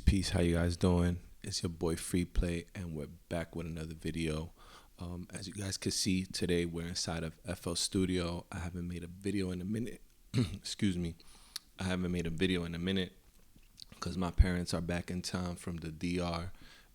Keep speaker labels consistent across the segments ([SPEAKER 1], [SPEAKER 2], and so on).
[SPEAKER 1] Peace. How you guys doing? It's your boy Free Play, and we're back with another video. As you guys can see, today we're inside of FL Studio. I haven't made a video in a minute. Excuse me. I haven't made a video in a minute because my parents are back in town from the DR,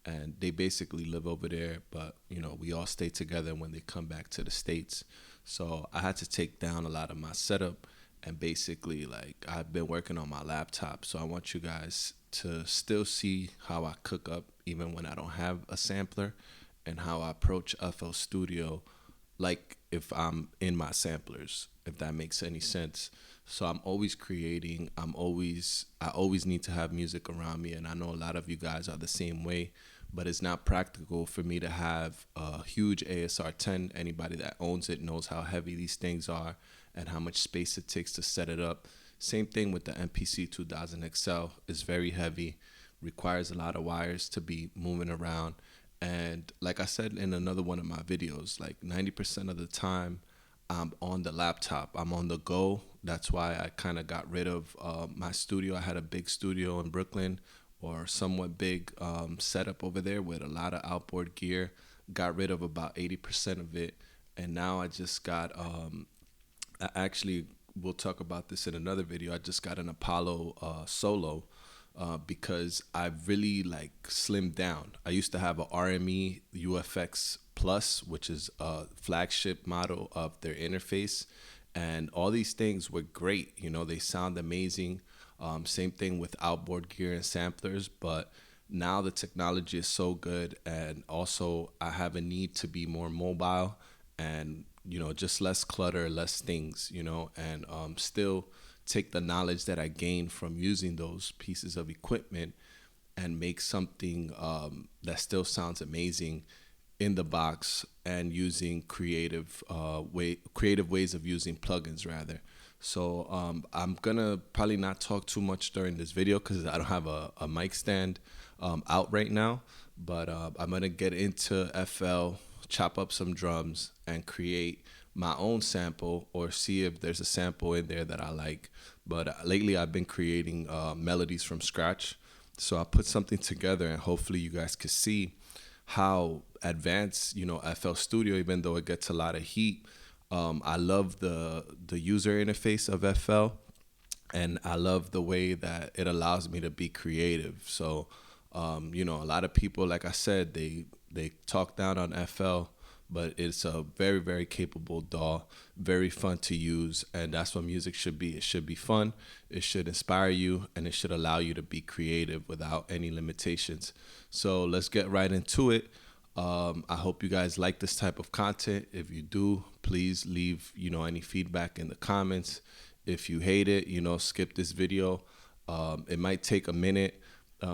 [SPEAKER 1] and they basically live over there. But we all stay together when they come back to the States. So I had to take down a lot of my setup, and basically, I've been working on my laptop. So I want you guys to still see how I cook up even when I don't have a sampler, and how I approach FL Studio like if I'm in my samplers, if that makes any sense. So I'm always creating. I always need to have music around me, and I know a lot of you guys are the same way, but it's not practical for me to have a huge ASR 10. Anybody that owns it knows how heavy these things are and how much space it takes to set it up. Same thing with the MPC 2000 XL. It's very heavy, requires a lot of wires to be moving around. And like I said in another one of my videos, like 90% of the time I'm on the laptop, I'm on the go. That's why I kind of got rid of my studio. I had a big studio in Brooklyn, or somewhat big setup over there with a lot of outboard gear. Got rid of about 80% of it. And now I just got, I actually, we'll talk about this in another video. I just got an Apollo Solo because I really slimmed down. I used to have a RME UFX Plus, which is a flagship model of their interface, and all these things were great. They sound amazing. Same thing with outboard gear and samplers, but now the technology is so good, and also I have a need to be more mobile and just less clutter, less things, and still take the knowledge that I gained from using those pieces of equipment and make something that still sounds amazing in the box, and using creative ways of using plugins rather. So I'm gonna probably not talk too much during this video because I don't have a mic stand out right now, but I'm gonna get into FL, chop up some drums, and create my own sample, or see if there's a sample in there that I like. But lately I've been creating melodies from scratch. So I put something together, and hopefully you guys can see how advanced FL Studio, even though it gets a lot of heat. I love the user interface of FL, and I love the way that it allows me to be creative. So a lot of people, like I said, they talk down on FL, but it's a very, very capable DAW, very fun to use, and that's what music should be. It should be fun, it should inspire you, and it should allow you to be creative without any limitations. So let's get right into it. I hope you guys like this type of content. If you do, please leave any feedback in the comments. If you hate it, skip this video. It might take a minute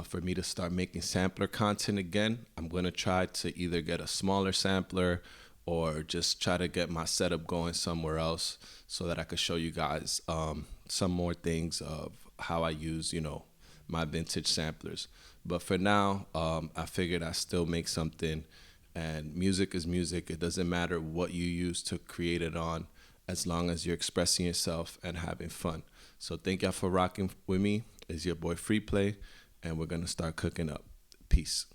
[SPEAKER 1] for me to start making sampler content again. I'm going to try to either get a smaller sampler or just try to get my setup going somewhere else so that I could show you guys some more things of how I use, my vintage samplers. But for now, I figured I still make something, and music is music. It doesn't matter what you use to create it on, as long as you're expressing yourself and having fun. So thank y'all for rocking with me. It's your boy Free Play, and we're gonna start cooking up. Peace.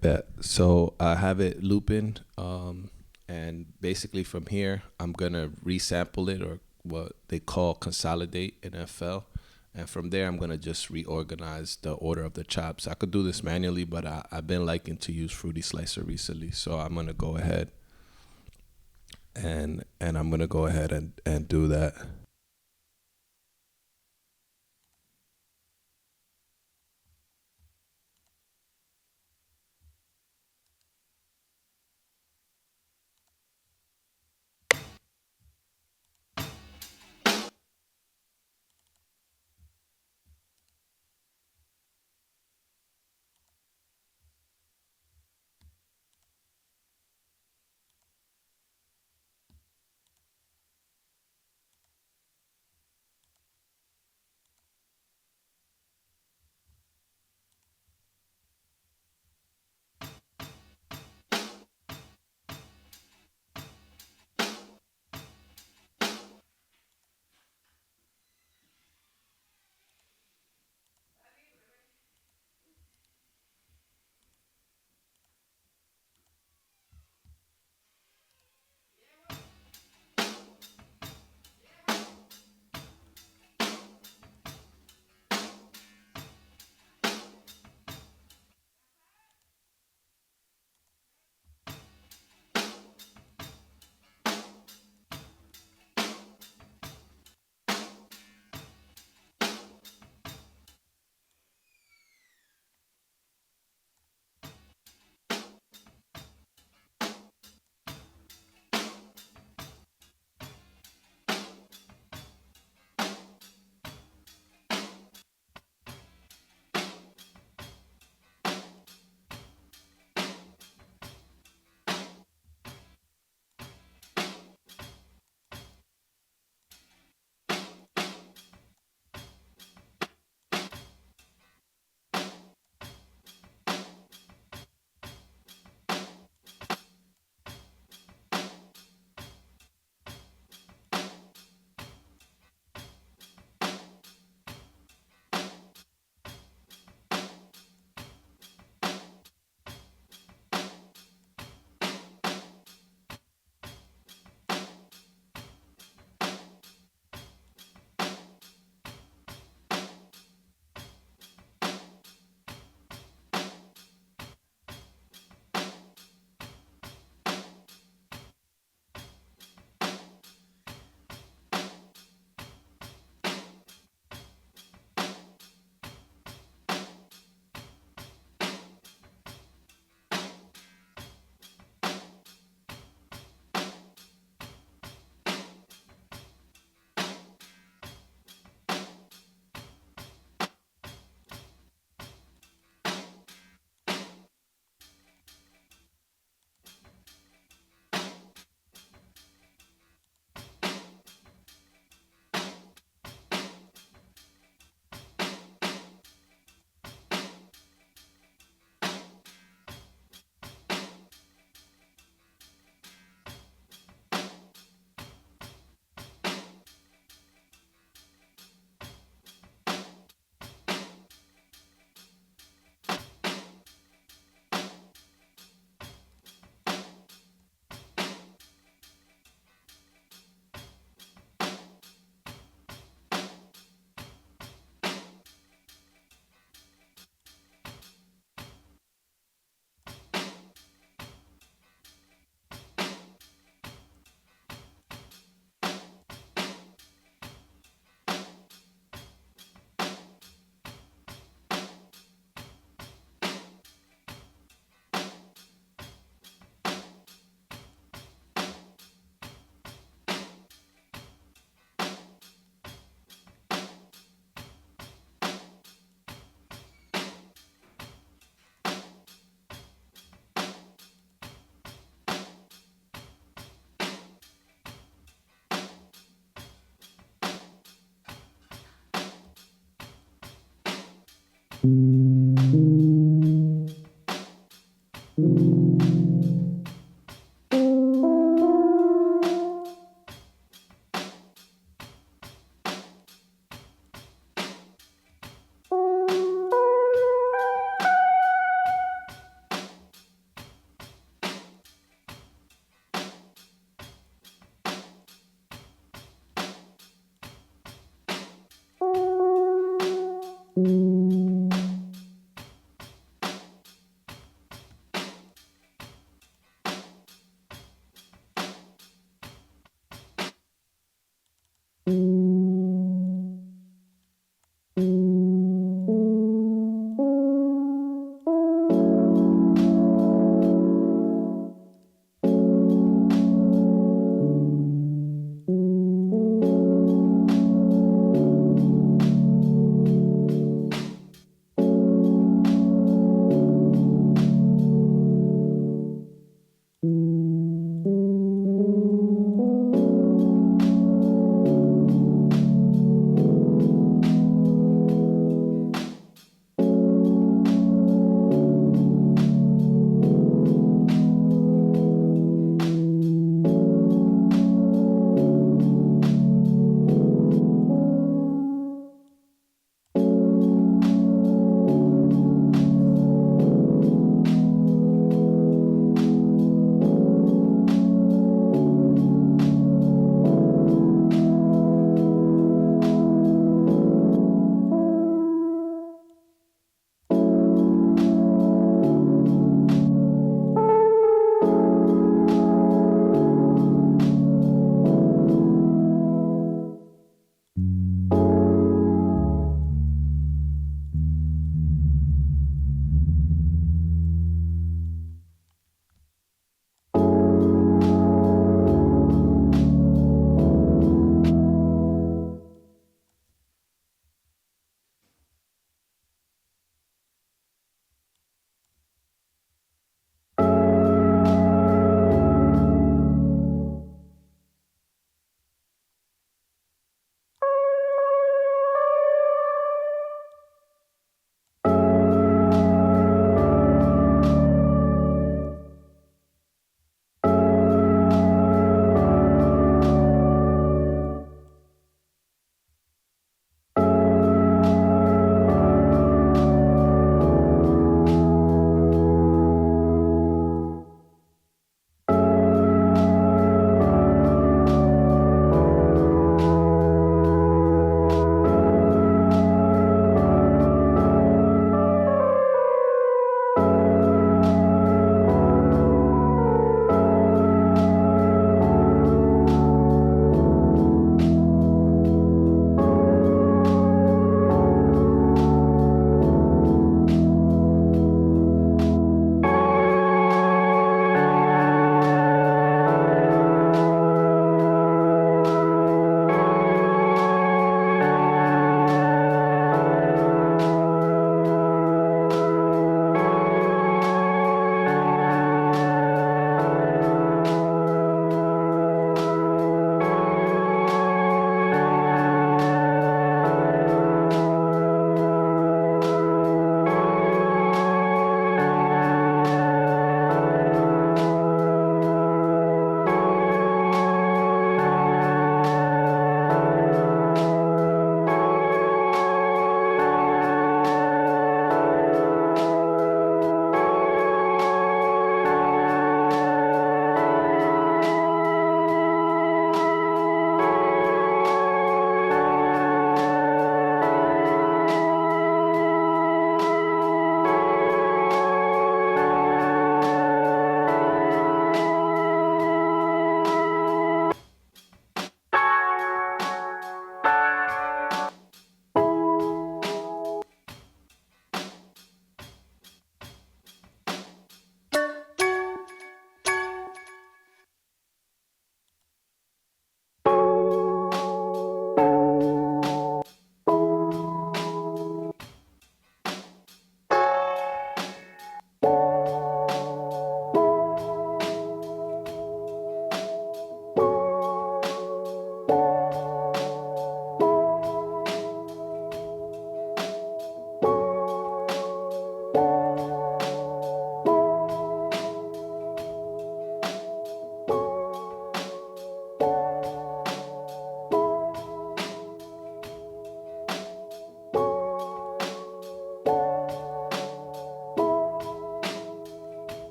[SPEAKER 1] Bet. So I have it looping, and basically from here, I'm gonna resample it, or what they call consolidate in FL. And from there, I'm gonna just reorganize the order of the chops. I could do this manually, but I've been liking to use Fruity Slicer recently, so I'm gonna go ahead and I'm gonna go ahead and do that.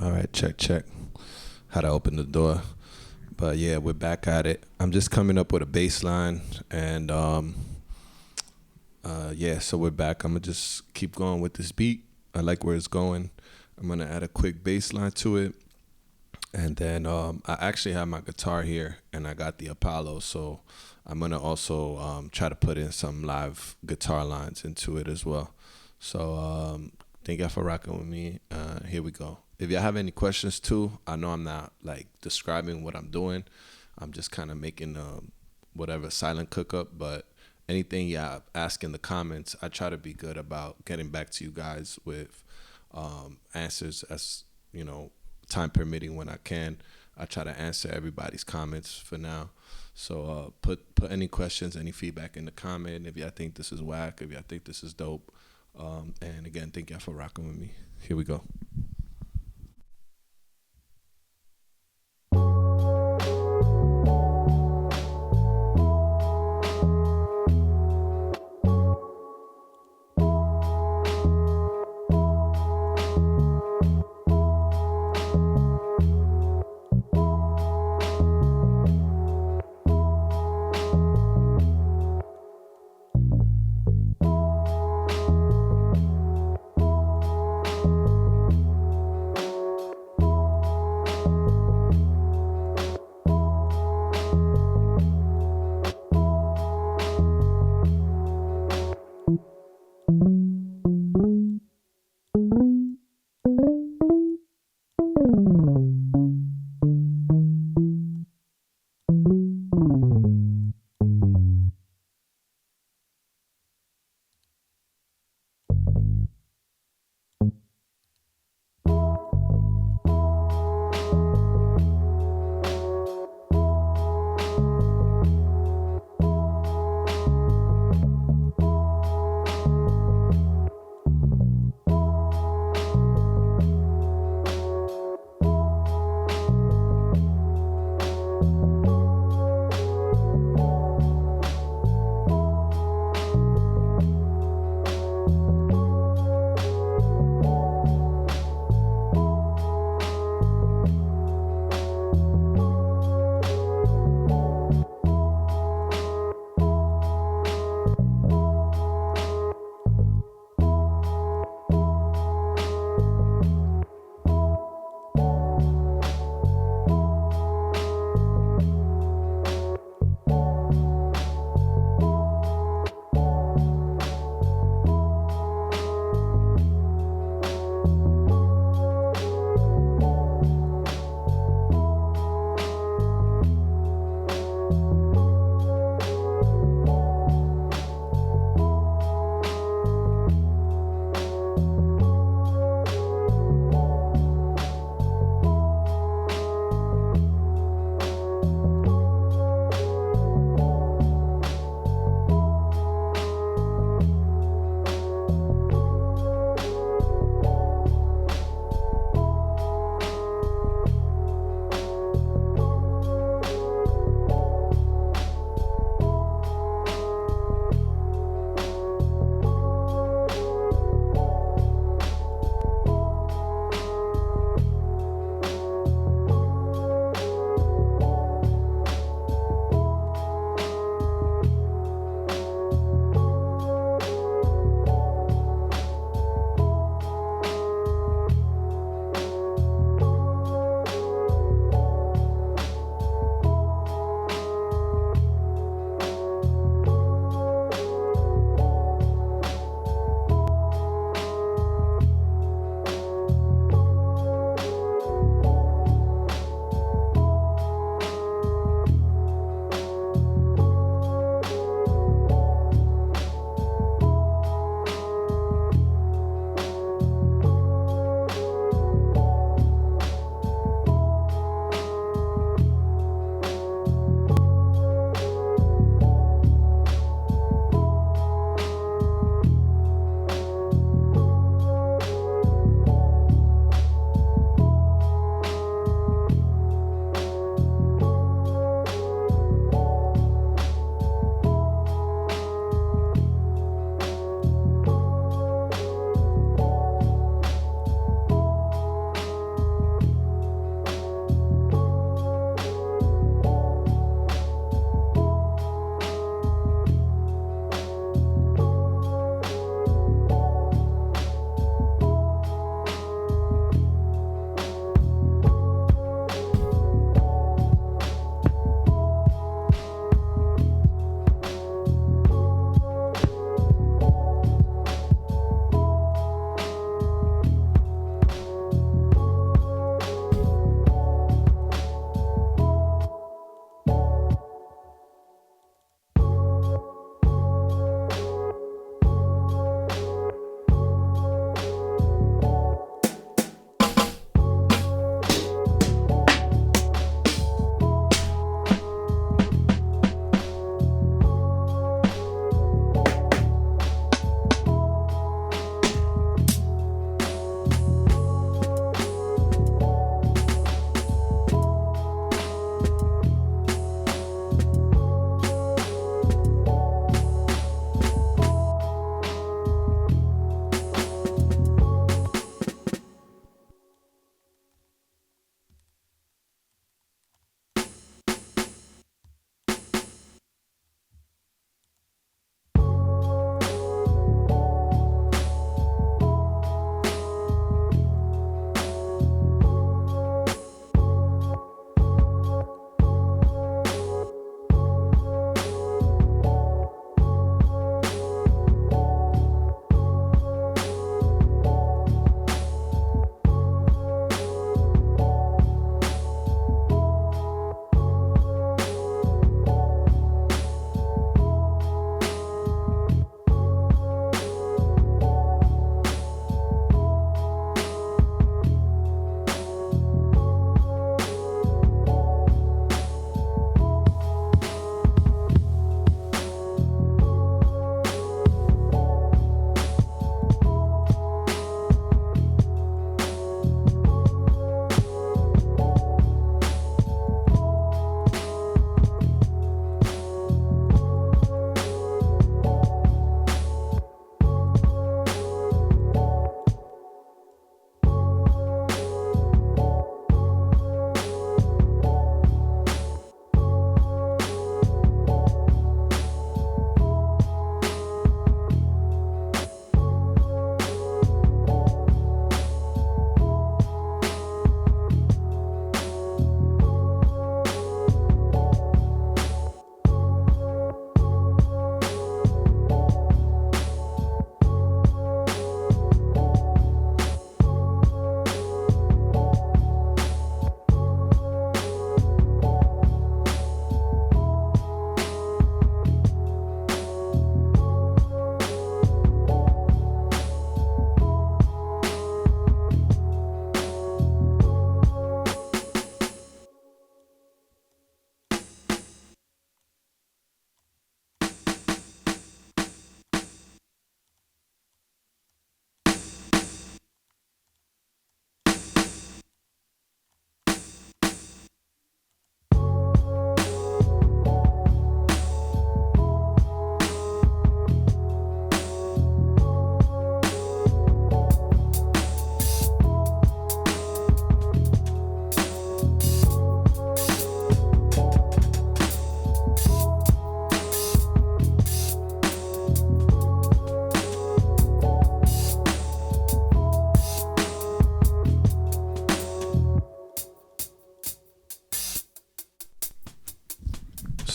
[SPEAKER 1] All right, check. How to open the door. But yeah, we're back at it. I'm just coming up with a bass line, and yeah, so we're back. I'm gonna just keep going with this beat. I like where it's going. I'm gonna add a quick bass line to it, and then I actually have my guitar here, and I got the Apollo, so I'm gonna also try to put in some live guitar lines into it as well. So thank y'all for rocking with me. Here we go. If y'all have any questions too, I know I'm not like describing what I'm doing. I'm just kind of making whatever silent cookup, but anything y'all ask in the comments, I try to be good about getting back to you guys with answers as, time permitting when I can. I try to answer everybody's comments for now. So put any questions, any feedback in the comment. If y'all think this is whack, if y'all think this is dope. And again, thank y'all for rocking with me. Here we go.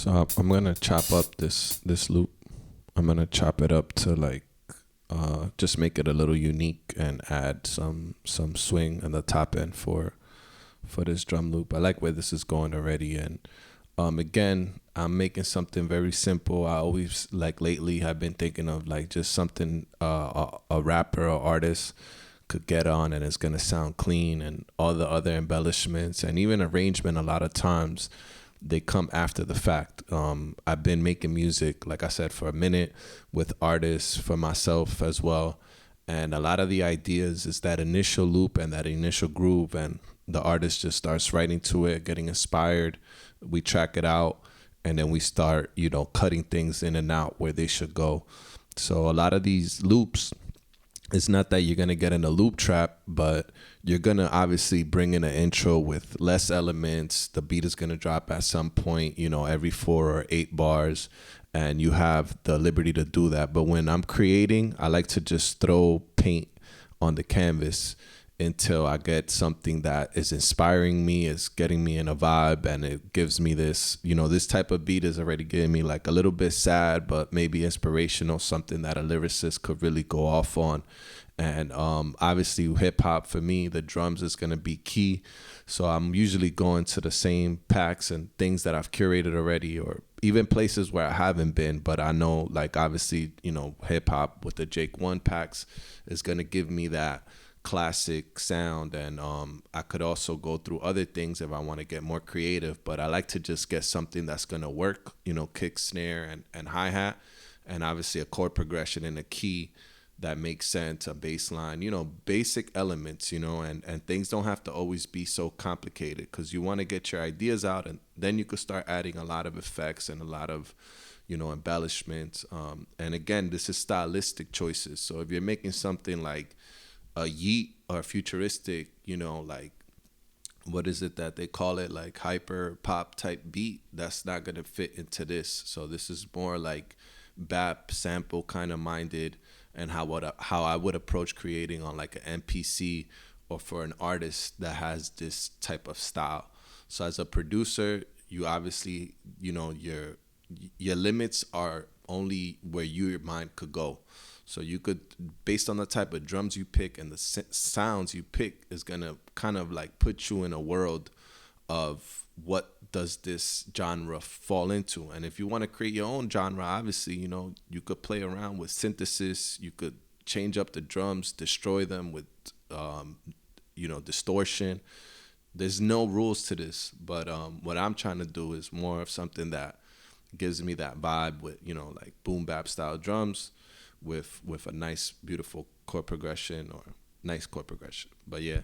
[SPEAKER 1] So I'm gonna chop up this loop. I'm gonna chop it up to like just make it a little unique and add some swing on the top end for this drum loop. I like where this is going already, and again, I'm making something very simple. I always like lately have been thinking of like just something a rapper or artist could get on and it's gonna sound clean, and all the other embellishments and even arrangement a lot of times they come after the fact. I've been making music, like I said, for a minute with artists, for myself as well. And a lot of the ideas is that initial loop and that initial groove, and the artist just starts writing to it, getting inspired. We track it out, and then we start, cutting things in and out where they should go. So a lot of these loops, it's not that you're going to get in a loop trap, but you're going to obviously bring in an intro with less elements. The beat is going to drop at some point, every 4 or 8 bars, and you have the liberty to do that. But when I'm creating, I like to just throw paint on the canvas until I get something that is inspiring me, is getting me in a vibe, and it gives me this, this type of beat is already giving me like a little bit sad, but maybe inspirational, something that a lyricist could really go off on. And obviously hip hop, for me, the drums is going to be key. So I'm usually going to the same packs and things that I've curated already, or even places where I haven't been, but I know, like, obviously, hip hop with the Jake 1 packs is going to give me that classic sound. And I could also go through other things if I want to get more creative, but I like to just get something that's going to work, kick, snare, and hi-hat, and obviously a chord progression and a key that makes sense, a bass line, basic elements, and things don't have to always be so complicated, because you want to get your ideas out, and then you could start adding a lot of effects and a lot of embellishments. And again, this is stylistic choices. So if you're making something like a yeet or futuristic, like, what is it that they call it, like hyper pop type beat, that's not going to fit into this. So this is more like BAP sample kind of minded, and how I would approach creating on like an MPC or for an artist that has this type of style. So as a producer, you obviously, your limits are only where your mind could go. So you could, based on the type of drums you pick and the sounds you pick, is going to kind of like put you in a world of what does this genre fall into. And if you want to create your own genre, obviously, you could play around with synthesis. You could change up the drums, destroy them with, distortion. There's no rules to this. But what I'm trying to do is more of something that gives me that vibe with, like boom bap style drums with a nice, beautiful chord progression, or nice chord progression. But yeah.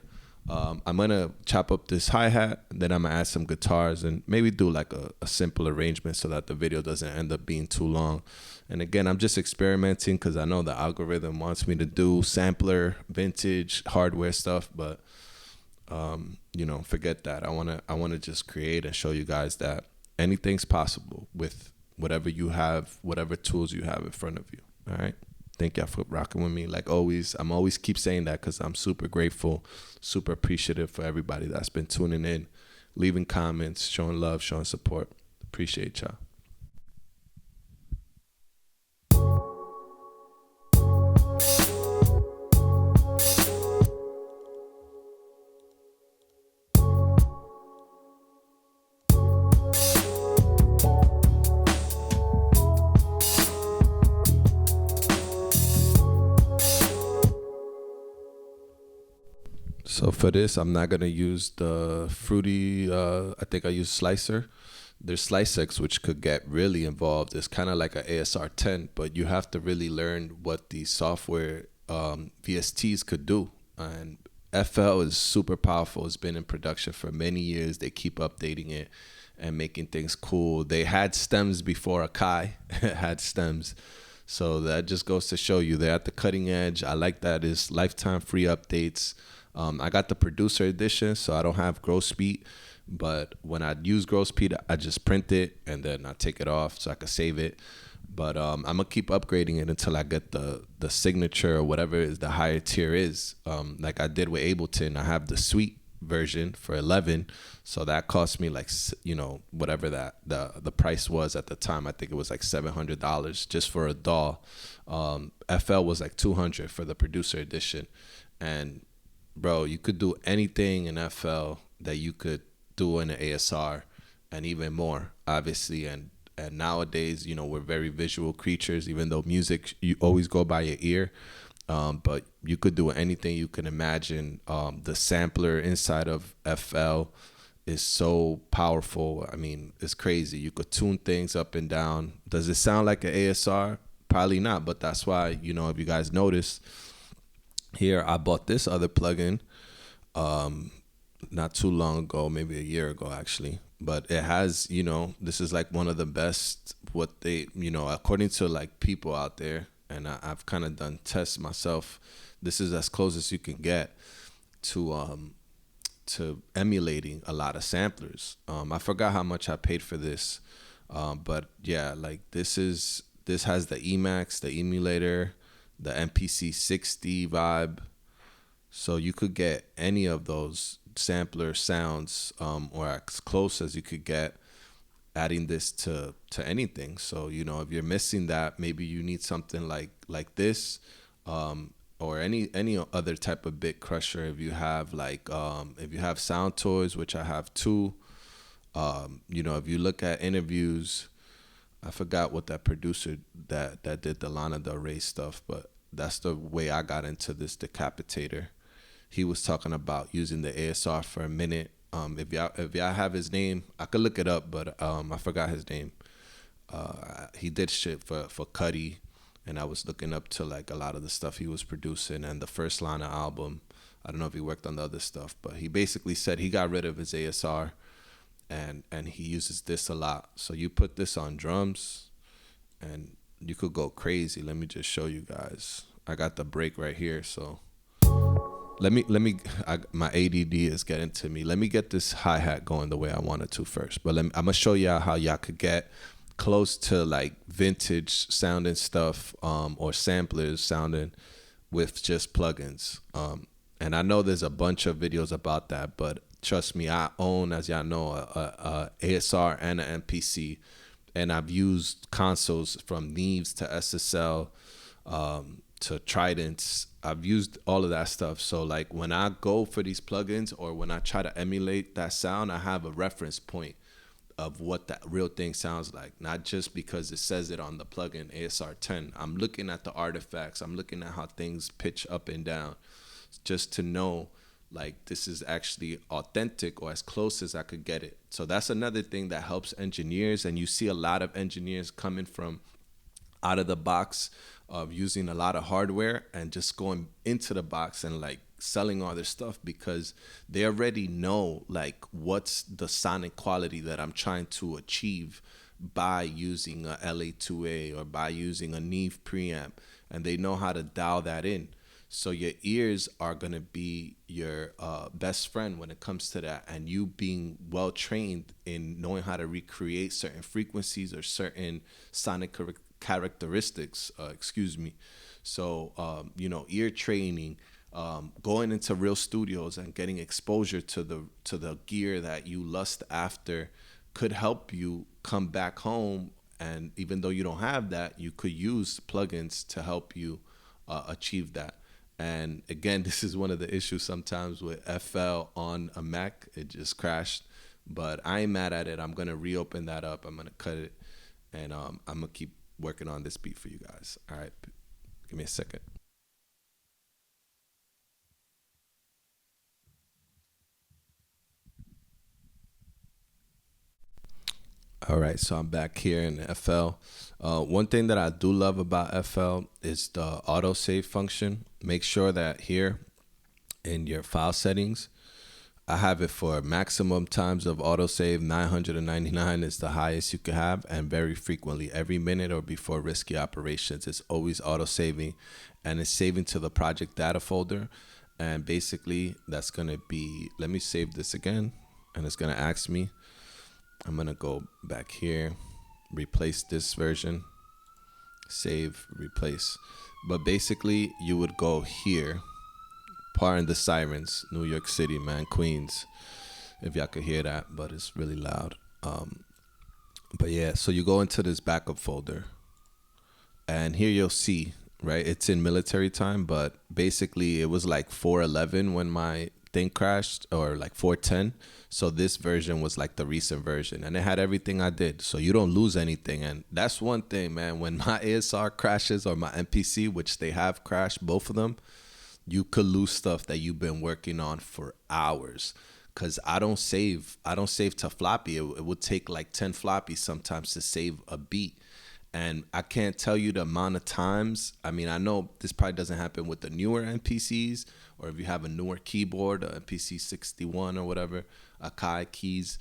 [SPEAKER 1] I'm going to chop up this hi-hat, then I'm going to add some guitars and maybe do like a simple arrangement so that the video doesn't end up being too long. And again, I'm just experimenting because I know the algorithm wants me to do sampler, vintage, hardware stuff, but forget that. I want to just create and show you guys that anything's possible with whatever you have, whatever tools you have in front of you. All right. Thank y'all for rocking with me. Like always, I'm always keep saying that because I'm super grateful, super appreciative for everybody that's been tuning in, leaving comments, showing love, showing support. Appreciate y'all. So for this, I'm not going to use the fruity, I think I use Slicer. There's Slicex, which could get really involved. It's kind of like an ASR 10, but you have to really learn what the software VSTs could do. And FL is super powerful. It's been in production for many years. They keep updating it and making things cool. They had stems before Akai had stems. So that just goes to show you they're at the cutting edge. I like that it's lifetime free updates. I got the producer edition, so I don't have gross beat. But when I use gross beat, I just print it and then I take it off so I can save it. But I'm going to keep upgrading it until I get the signature or whatever is the higher tier is. Like I did with Ableton, I have the suite version for 11. So that cost me like, whatever that the price was at the time. I think it was like $700 just for a DAW. FL was like 200 for the producer edition. And bro, you could do anything in FL that you could do in an ASR, and even more, obviously. And nowadays, we're very visual creatures. Even though music, you always go by your ear, but you could do anything you can imagine. The sampler inside of FL is so powerful. I mean, it's crazy. You could tune things up and down. Does it sound like an ASR? Probably not, but that's why, if you guys notice, here I bought this other plugin not too long ago, maybe a year ago actually. But it has, this is like one of the best, what they, according to like people out there, and I've kind of done tests myself. This is as close as you can get to emulating a lot of samplers. I forgot how much I paid for this, but yeah, like this has the Emax, the emulator, the MPC 60 vibe. So you could get any of those sampler sounds, or as close as you could get, adding this to anything. So if you're missing that, maybe you need something like this, or any other type of bit crusher. If you have if you have Sound Toys, which I have too. If you look at interviews, I forgot what that producer that did the Lana Del Rey stuff, but that's the way I got into this decapitator. He was talking about using the ASR for a minute. If y'all have his name, I could look it up, but I forgot his name. He did shit for Cudi, and I was looking up to like a lot of the stuff he was producing and the first Lana album. I don't know if he worked on the other stuff, but he basically said he got rid of his ASR, and he uses this a lot. So you put this on drums, and you could go crazy. Let me just show you guys. I got the break right here, so. My ADD is getting to me. Let me get this hi-hat going the way I wanted to first. But I'm going to show y'all how y'all could get close to like vintage sounding stuff, or samplers sounding with just plugins. And I know there's a bunch of videos about that, but trust me, I own, as y'all know, a ASR and an MPC. And I've used consoles from Neves to SSL, to Tridents. I've used all of that stuff. So like when I go for these plugins, or when I try to emulate that sound, I have a reference point of what that real thing sounds like. Not just because it says it on the plugin ASR 10. I'm looking at the artifacts. I'm looking at how things pitch up and down, just to know like this is actually authentic, or as close as I could get it. So that's another thing that helps engineers. And you see a lot of engineers coming from out of the box, of using a lot of hardware and just going into the box and like selling all their stuff, because they already know like what's the sonic quality that I'm trying to achieve by using a LA2A or by using a Neve preamp, and they know how to dial that in. So your ears are going to be your best friend when it comes to that, and you being well trained in knowing how to recreate certain frequencies or certain sonic characteristics, So ear training, going into real studios and getting exposure to the gear that you lust after could help you come back home. And even though you don't have that, you could use plugins to help you achieve that. And again, this is one of the issues sometimes with FL on a Mac. It just crashed, but I ain't mad at it. I'm gonna reopen that up. I'm gonna cut it, and I'm gonna keep working on this beat for you guys. All right, give me a second. All right, so I'm back here in FL. One thing that I do love about FL is the autosave function. Make sure that here in your file settings, I have it for maximum times of autosave. 999 is the highest you could have, and very frequently, every minute or before risky operations, it's always autosaving, and it's saving to the project data folder. And basically, that's gonna be, let me save this again, and it's gonna ask me. I'm gonna go back here, replace this version, save, replace. But basically, you would go here Pardon the sirens, New York City, man, Queens. If y'all could hear that, but it's really loud. But yeah, so you go into this backup folder, and here you'll see, right? It's in military time, but basically it was like 411 when my thing crashed, or like 410. So this version was like the recent version, and it had everything I did. So you don't lose anything, and that's one thing, man. When my ASR crashes or my MPC, which they have crashed, both of them, you could lose stuff that you've been working on for hours. Cause I don't save to floppy. It would take like 10 floppies sometimes to save a beat. And I can't tell you the amount of times. I mean, I know this probably doesn't happen with the newer NPCs, or if you have a newer keyboard, a NPC 61 or whatever, Akai keys.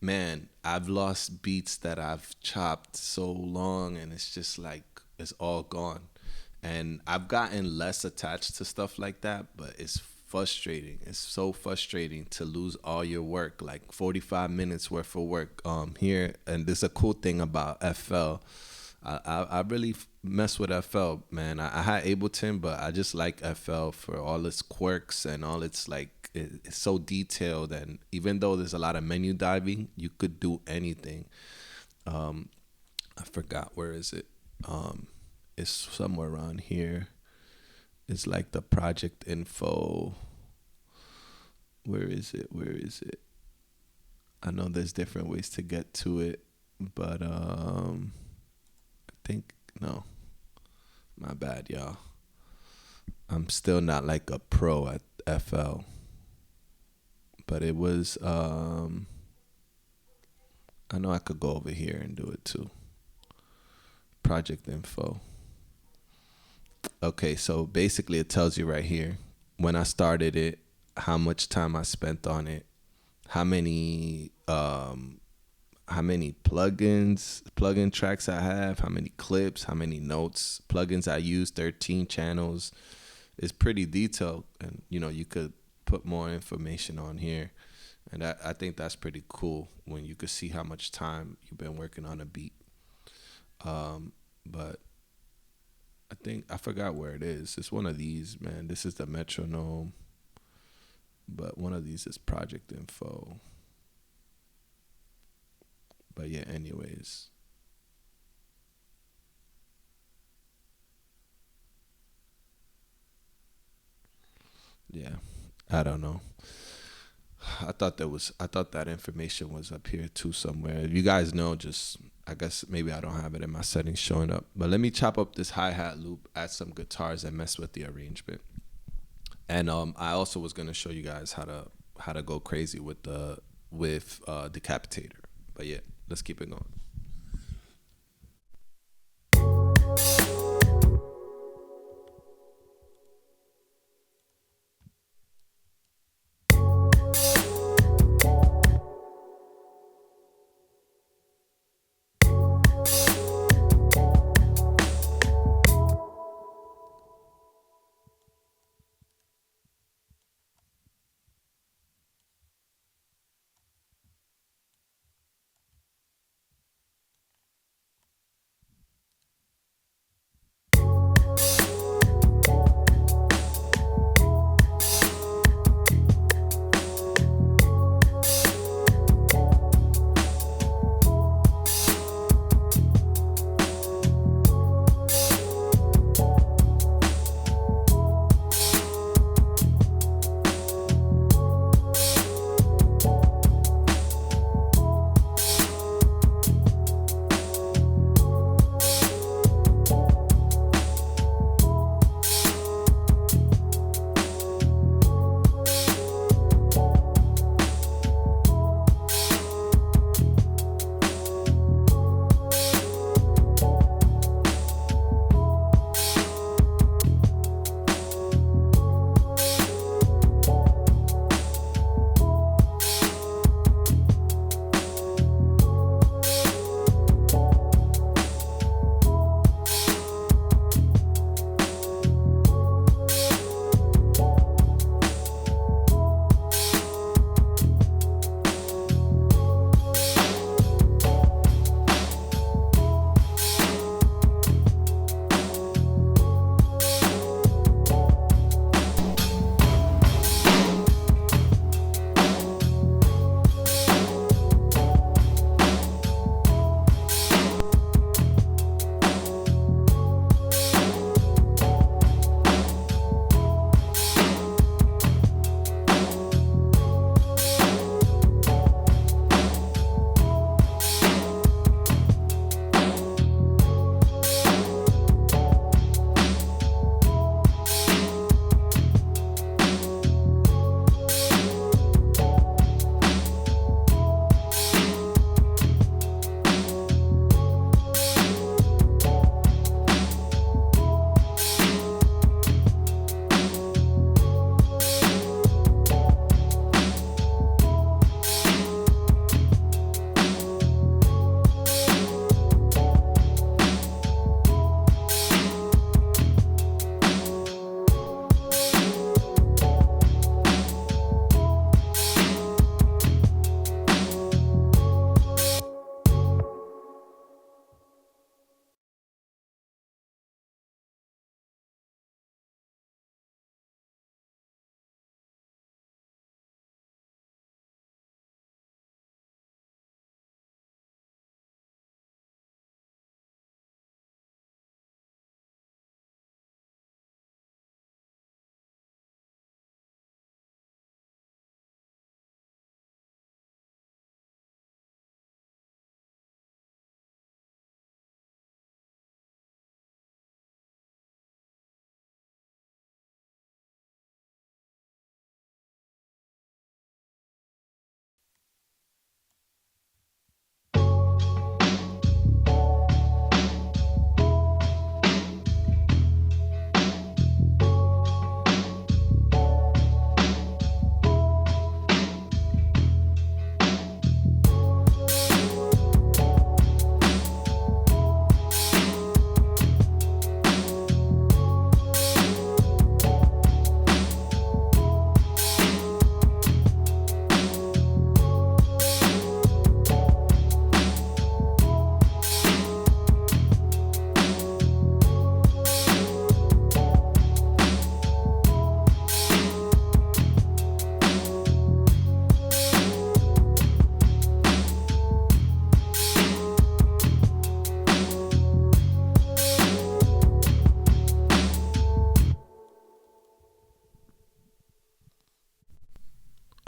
[SPEAKER 1] Man, I've lost beats that I've chopped so long, and it's just like it's all gone. And I've gotten less attached to stuff like that, but it's frustrating. It's so frustrating to lose all your work, like 45 minutes worth of work here. And there's a cool thing about FL. I really mess with FL, man. I had Ableton, but I just like FL for all its quirks and all its like it's so detailed. And even though there's a lot of menu diving, you could do anything. I forgot, where is it? It's somewhere around here. It's like the project info. Where is it? Where is it? I know there's different ways to get to it, but I think no. My bad, y'all. I'm still not like a pro at FL, but it was I know I could go over here and do it too. Project info. Okay, so basically it tells you right here when I started it, how much time I spent on it, how many plugin tracks I have, how many clips, how many notes, plugins I use, 13 channels. It's pretty detailed, and you could put more information on here. And I think that's pretty cool when you could see how much time you've been working on a beat. But I think I forgot where it is. It's one of these, man. This is the metronome, but one of these is project info. But yeah, anyways. Yeah. I don't know. I thought that information was up here too somewhere. If you guys know, just I guess maybe I don't have it in my settings showing up. But let me chop up this hi-hat loop, add some guitars, and mess with the arrangement. And I also was gonna show you guys how to go crazy with the decapitator. But yeah, let's keep it going.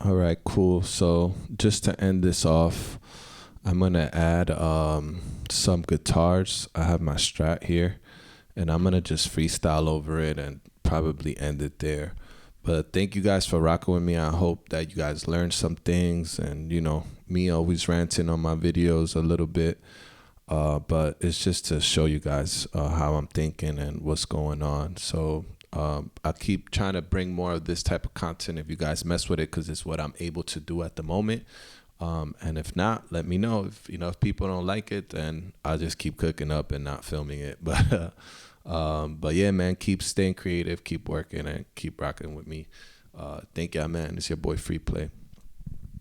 [SPEAKER 1] All right, cool. So just to end this off, I'm gonna add some guitars. I have my Strat here, and I'm gonna just freestyle over it and probably end it there. But thank you guys for rocking with me. I hope that you guys learned some things, and me always ranting on my videos a little bit. But it's just to show you guys how I'm thinking and what's going on. So I keep trying to bring more of this type of content if you guys mess with it, because it's what I'm able to do at the moment. And if not, let me know. If people don't like it, then I'll just keep cooking up and not filming it. But yeah, man, keep staying creative, keep working, and keep rocking with me. Thank y'all, man. It's your boy Free Play.